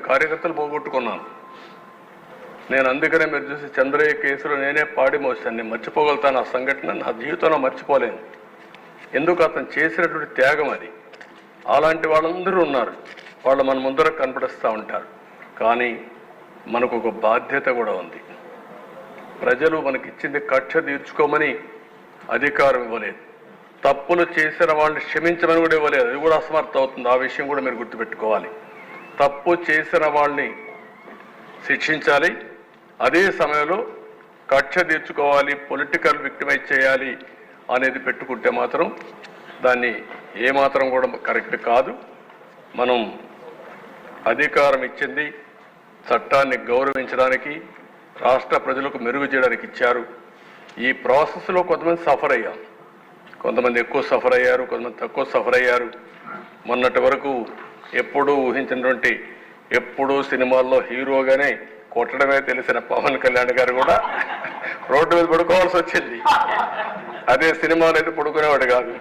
కార్యకర్తలు పోగొట్టుకున్నాను. నేను అందుకనే మీరు చూసి చంద్రయ్య కేసులో నేనే పాడి మోసాను. నేను మర్చిపోగలుగుతాను ఆ సంఘటన, నా జీవితంలో మర్చిపోలేను. ఎందుకు అతను చేసినటువంటి త్యాగం అది. అలాంటి వాళ్ళందరూ ఉన్నారు, వాళ్ళు మన ముందర కనపడిస్తూ ఉంటారు. కానీ మనకు ఒక బాధ్యత కూడా ఉంది. ప్రజలు మనకిచ్చింది కక్ష తీర్చుకోమని అధికారం ఇవ్వలేదు, తప్పులు చేసిన వాళ్ళని క్షమించమని కూడా ఇవ్వలేదు. అది కూడా అసమర్థం అవుతుంది. ఆ విషయం కూడా మీరు గుర్తుపెట్టుకోవాలి. తప్పు చేసిన వాళ్ళని శిక్షించాలి, అదే సమయంలో కక్ష తీర్చుకోవాలి, పొలిటికల్ విక్టిమైజ్ చేయాలి అనేది పెట్టుకుంటే మాత్రం దాన్ని ఏమాత్రం కూడా కరెక్ట్ కాదు. మనం అధికారం ఇచ్చింది చట్టాన్ని గౌరవించడానికి, రాష్ట్ర ప్రజలకు మెరుగు చేయడానికి ఇచ్చారు. ఈ ప్రాసెస్లో కొంతమంది సఫర్ అయ్యాం, కొంతమంది ఎక్కువ సఫర్ అయ్యారు, కొంతమంది తక్కువ సఫర్ అయ్యారు. మొన్నటి వరకు ఎప్పుడూ ఊహించినటువంటి, ఎప్పుడూ సినిమాల్లో హీరోగానే కొట్టడమే తెలిసిన పవన్ కళ్యాణ్ గారు కూడా రోడ్డు మీద పడుకోవాల్సి వచ్చింది. అదే సినిమాలో అయితే పడుకునేవాడు కాదు,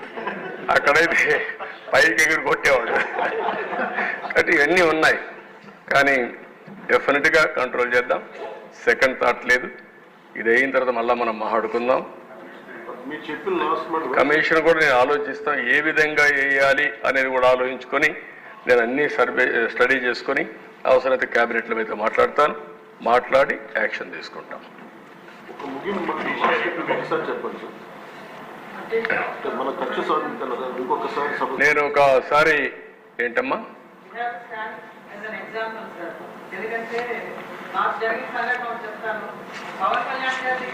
అక్కడైతే పైకి ఎగిరి కొట్టేవాడు. కాబట్టి ఇవన్నీ ఉన్నాయి, కానీ డెఫినెట్గా కంట్రోల్ చేద్దాం. సెకండ్ థాట్ లేదు. ఇది అయిన తర్వాత మళ్ళీ మనం మాట్లాడుకుందాం. కమిషన్ కూడా నేను ఆలోచిస్తాను, ఏ విధంగా వేయాలి అనేది కూడా ఆలోచించుకొని నేను అన్ని స్టడీ చేసుకొని అవసరమైతే క్యాబినెట్లో అయితే మాట్లాడి యాక్షన్ తీసుకుంటాం. నేను ఒకసారి ఏంటమ్మా ఎందుకంటే నాకు జరిగిన సంఘటన చెప్తాను. పవన్ కళ్యాణ్ గారి